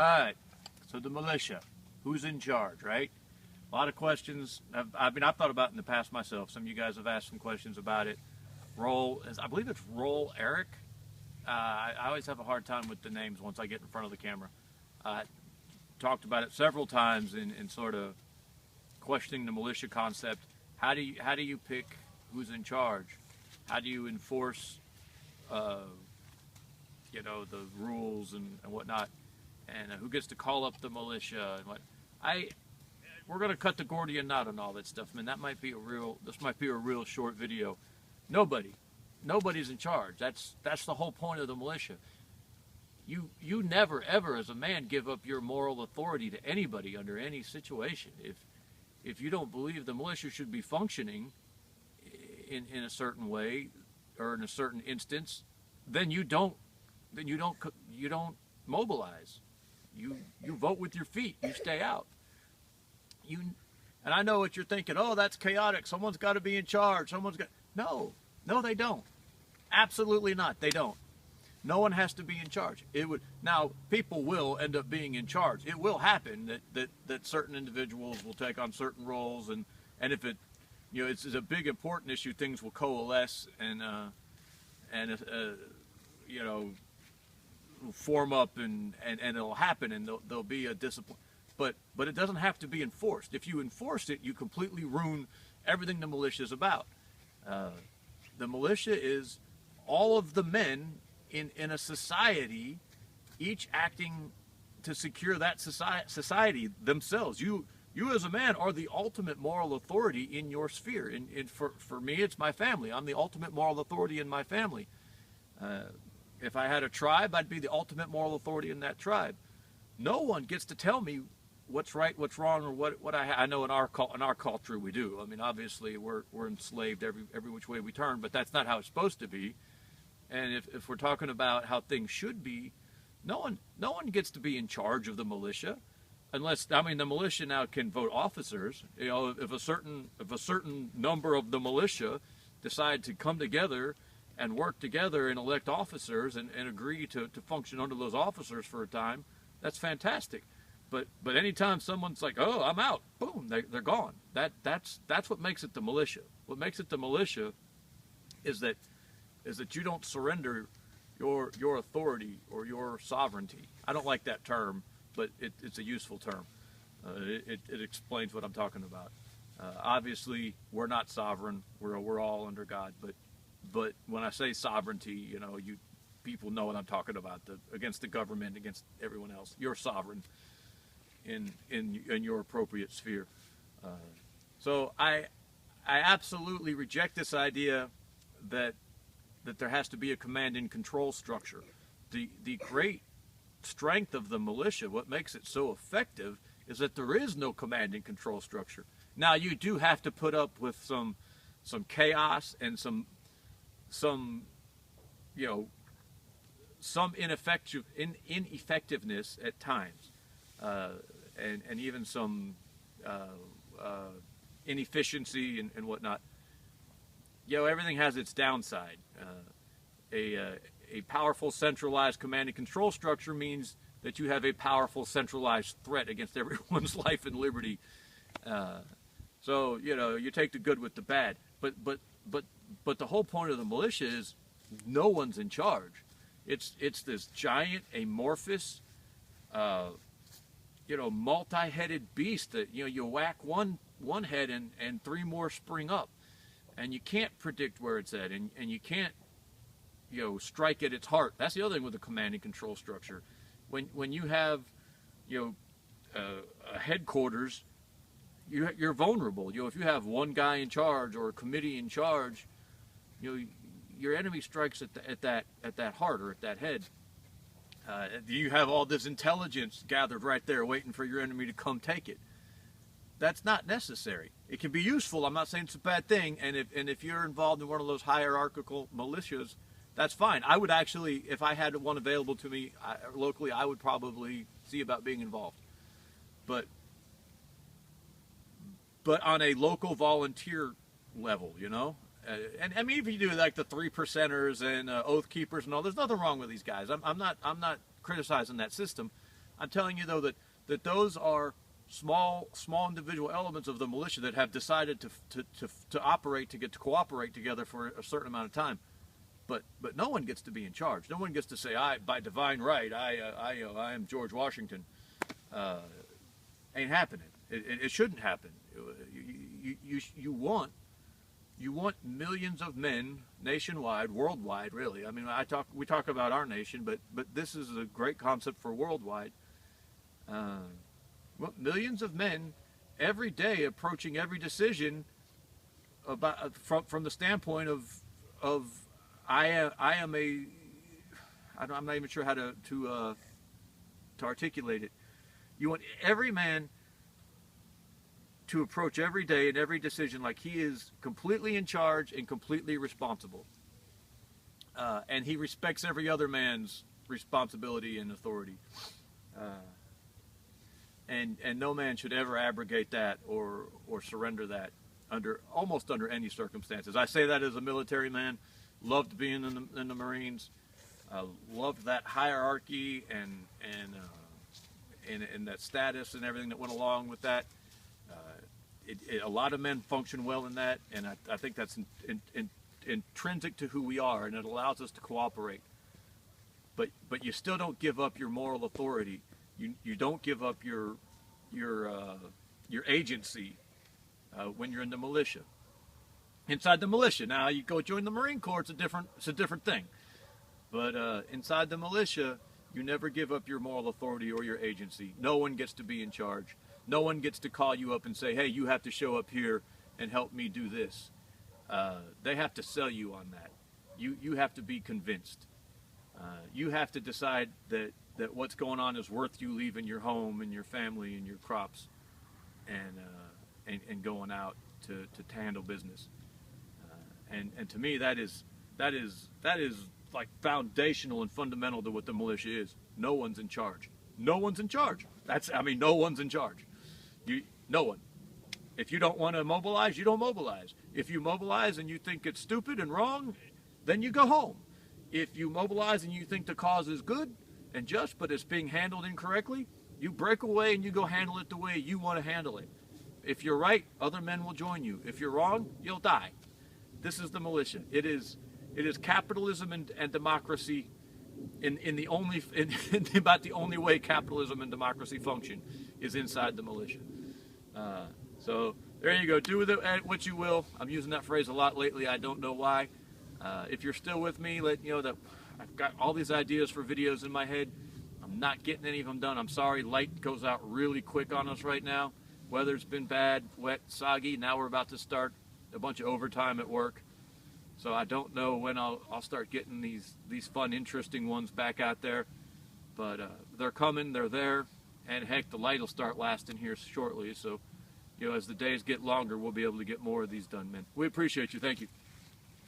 Alright, so the militia. Who's in charge, right? A lot of questions. I've thought about it in the past myself. Some of you guys have asked some questions about it. I believe it's Roll Eric. I always have a hard time with the names once I get in front of the camera. Talked about it several times in sort of questioning the militia concept. How do you pick who's in charge? How do you enforce, the rules and whatnot? And who gets to call up the militia and what? We're gonna cut the Gordian knot on all that stuff, man. This might be a real short video. Nobody's in charge. That's the whole point of the militia. You never ever as a man give up your moral authority to anybody under any situation. If you don't believe the militia should be functioning in a certain way or in a certain instance, then you don't mobilize. You vote with your feet. You stay out. And I know what you're thinking. Oh, that's chaotic. Someone's got to be in charge. No, they don't. Absolutely not. They don't. No one has to be in charge. Now people will end up being in charge. It will happen that certain individuals will take on certain roles, and if it's a big important issue, things will coalesce and form up and it'll happen, and there'll be a discipline. But it doesn't have to be enforced. If you enforce it, you completely ruin everything the militia is about. The militia is all of the men in a society, each acting to secure that society themselves. You as a man are the ultimate moral authority in your sphere. For me, it's my family. I'm the ultimate moral authority in my family. If I had a tribe, I'd be the ultimate moral authority in that tribe. No one gets to tell me what's right, what's wrong, or what I know in our culture we do. I mean, obviously we're enslaved every which way we turn, but that's not how it's supposed to be. And if we're talking about how things should be, no one gets to be in charge of the militia, unless the militia now can vote officers. If a certain number of the militia decide to come together and work together and elect officers and agree to function under those officers for a time, that's fantastic. But anytime someone's like, oh, I'm out, boom, they're gone. That's what makes it the militia. What makes it the militia is that you don't surrender your authority or your sovereignty. I don't like that term, but it's a useful term. It explains what I'm talking about. Obviously, we're not sovereign. We're all under God. But when I say sovereignty, people know what I'm talking about. Against the government, against everyone else, you're sovereign in your appropriate sphere. So I absolutely reject this idea that there has to be a command and control structure. The great strength of the militia, what makes it so effective, is that there is no command and control structure. Now you do have to put up with some chaos and some ineffectiveness at times, and even some inefficiency and whatnot. Everything has its downside. A powerful centralized command and control structure means that you have a powerful centralized threat against everyone's life and liberty. So you take the good with the bad. But the whole point of the militia is no one's in charge. It's this giant amorphous, multi-headed beast that you whack one head and three more spring up, and you can't predict where it's at, and you can't strike at its heart. That's the other thing with the command and control structure. When you have a headquarters, you're vulnerable. If you have one guy in charge or a committee in charge, your enemy strikes at that heart or at that head. You have all this intelligence gathered right there waiting for your enemy to come take it. That's not necessary. It can be useful. I'm not saying it's a bad thing. And if you're involved in one of those hierarchical militias, that's fine. I would actually, if I had one available to me locally, I would probably see about being involved. But on a local volunteer level, and I mean, if you do like the 3%ers and Oath Keepers and all, there's nothing wrong with these guys. I'm not criticizing that system. I'm telling you though that those are small individual elements of the militia that have decided to operate, to cooperate together for a certain amount of time. But no one gets to be in charge. No one gets to say, by divine right, I am George Washington. Ain't happening. It shouldn't happen. You want millions of men nationwide, worldwide, really. I mean, we talk about our nation, but this is a great concept for worldwide. Millions of men every day approaching every decision about from the standpoint of I'm not even sure how to articulate it. You want every man to approach every day and every decision like he is completely in charge and completely responsible. And he respects every other man's responsibility and authority. And no man should ever abrogate that or surrender that almost under any circumstances. I say that as a military man. Loved being in the Marines. Loved that hierarchy and that status and everything that went along with that. A lot of men function well in that, and I think that's intrinsic to who we are, and it allows us to cooperate. But you still don't give up your moral authority. You don't give up your agency when you're in the militia. Inside the militia, now you go join the Marine Corps. It's a different thing. But inside the militia, you never give up your moral authority or your agency. No one gets to be in charge. No one gets to call you up and say, hey, you have to show up here and help me do this. They have to sell you on that. You have to be convinced. You have to decide that what's going on is worth you leaving your home and your family and your crops and going out to handle business. And to me, that is like foundational and fundamental to what the militia is. No one's in charge. No one's in charge. No one's in charge. No one. If you don't want to mobilize, you don't mobilize. If you mobilize and you think it's stupid and wrong, then you go home. If you mobilize and you think the cause is good and just, but it's being handled incorrectly, you break away and you go handle it the way you want to handle it. If you're right, other men will join you. If you're wrong, you'll die. This is the militia. It is capitalism and democracy in about the only way capitalism and democracy function is inside the militia. So there you go. Do with it what you will. I'm using that phrase a lot lately. I don't know why. If you're still with me, let you know that I've got all these ideas for videos in my head. I'm not getting any of them done. I'm sorry. Light goes out really quick on us right now. Weather's been bad, wet, soggy. Now we're about to start a bunch of overtime at work. So I don't know when I'll start getting these fun, interesting ones back out there. But they're coming. They're there. And heck, the light will start lasting here shortly. So, as the days get longer, we'll be able to get more of these done, man. We appreciate you. Thank you.